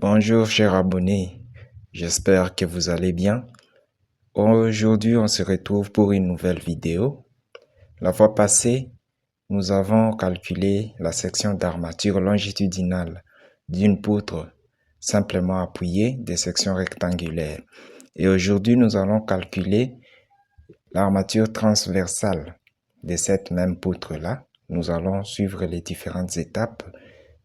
Bonjour chers abonnés, j'espère que vous allez bien. Aujourd'hui on se retrouve pour une nouvelle vidéo. La fois passée, nous avons calculé la section d'armature longitudinale d'une poutre simplement appuyée des sections rectangulaires. Et aujourd'hui nous allons calculer l'armature transversale de cette même poutre-là. Nous allons suivre les différentes étapes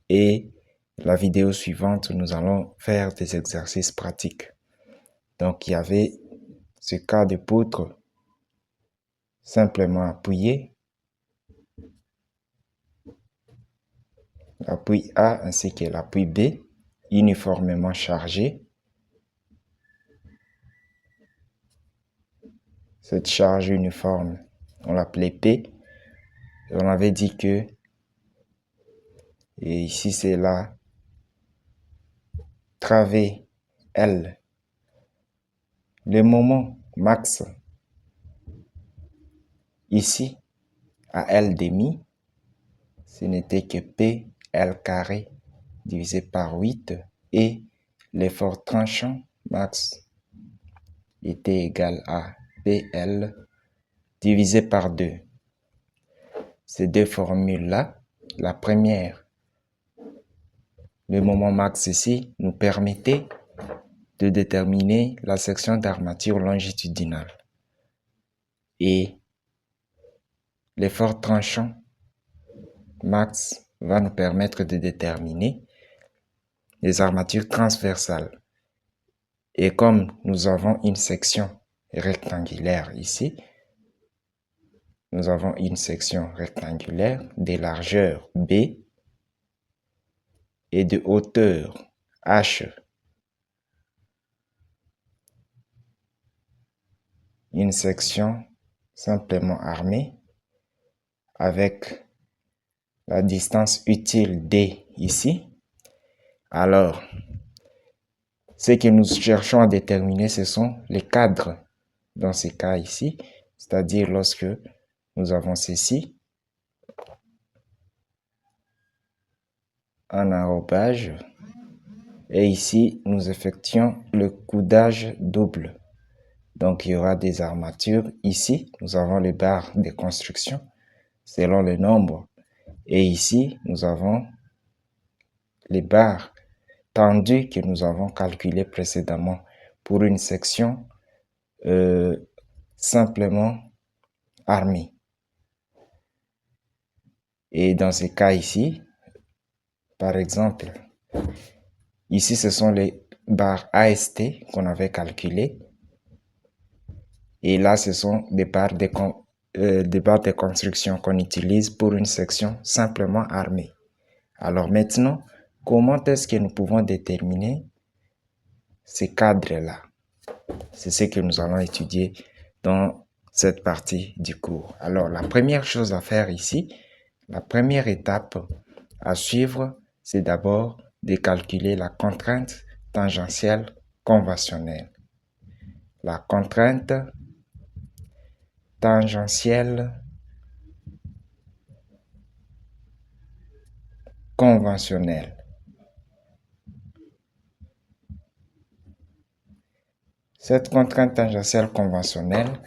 et la vidéo suivante, nous allons faire des exercices pratiques. Donc, il y avait ce cas de poutre simplement appuyé, l'appui A ainsi que l'appui B, uniformément chargé. Cette charge uniforme, on l'appelait P. Et on avait dit que, et ici c'est la travée L. Le moment max, ici, à L demi, ce n'était que P L carré divisé par 8 et l'effort tranchant max était égal à PL divisé par 2. Ces deux formules-là, la première, le moment max ici, nous permettait de déterminer la section d'armature longitudinale. Et l'effort tranchant max va nous permettre de déterminer les armatures transversales. Et comme nous avons une section rectangulaire ici, nous avons une section rectangulaire de largeur B et de hauteur H. Une section simplement armée avec la distance utile D ici. Alors, ce que nous cherchons à déterminer, ce sont les cadres dans ces cas ici, c'est-à-dire lorsque nous avons ceci en enrobage et ici nous effectuons le coudage double. Donc il y aura des armatures ici, nous avons les barres de construction selon le nombre et ici nous avons les barres tendues que nous avons calculées précédemment pour une section simplement armée. Et dans ces cas ici, par exemple, ici ce sont les barres AST qu'on avait calculées. Et là, ce sont des barres de construction qu'on utilise pour une section simplement armée. Alors maintenant, comment est-ce que nous pouvons déterminer ces cadres-là? C'est ce que nous allons étudier dans cette partie du cours. Alors, la première chose à faire ici, la première étape à suivre, c'est d'abord de calculer la contrainte tangentielle conventionnelle. La contrainte tangentielle conventionnelle. Cette contrainte tangentielle conventionnelle,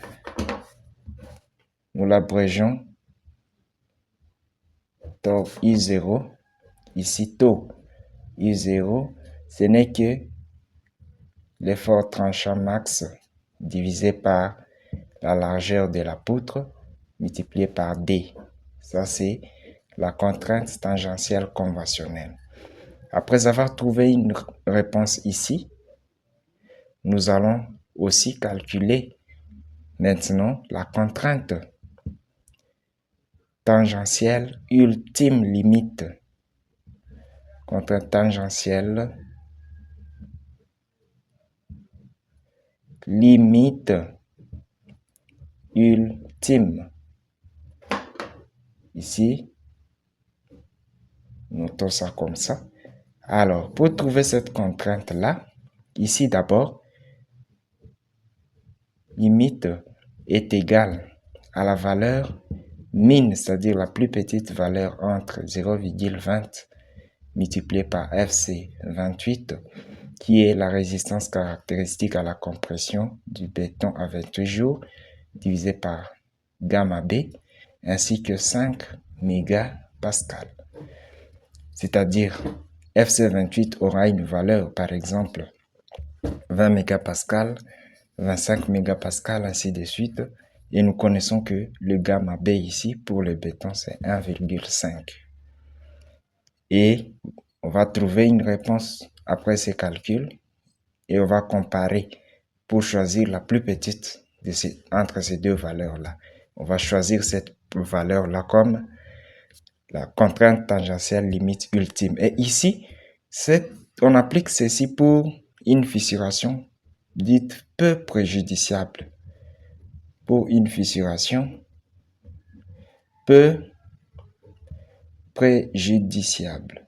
nous l'abrégeons tau I0. Ici, tau I0, ce n'est que l'effort tranchant max divisé par la largeur de la poutre multiplié par D. Ça, c'est la contrainte tangentielle conventionnelle. Après avoir trouvé une réponse ici, nous allons aussi calculer maintenant la contrainte tangentielle ultime limite. Contrainte tangentielle limite ultime. Ici, notons ça comme ça. Alors, pour trouver cette contrainte-là, ici d'abord, limite est égale à la valeur min, c'est-à-dire la plus petite valeur entre 0,20 multiplié par FC28, qui est la résistance caractéristique à la compression du béton à 28 jours, divisé par gamma B, ainsi que 5 mégapascales. C'est-à-dire, FC28 aura une valeur, par exemple, 20 mégapascales, 25 mégapascales, ainsi de suite. Et nous connaissons que le gamma B ici, pour le béton, c'est 1,5. Et on va trouver une réponse après ces calculs et on va comparer pour choisir la plus petite entre ces deux valeurs-là. On va choisir cette valeur-là comme la contrainte tangentielle limite ultime. Et ici, on applique ceci pour une fissuration dite peu préjudiciable. Pour une fissuration peu préjudiciable.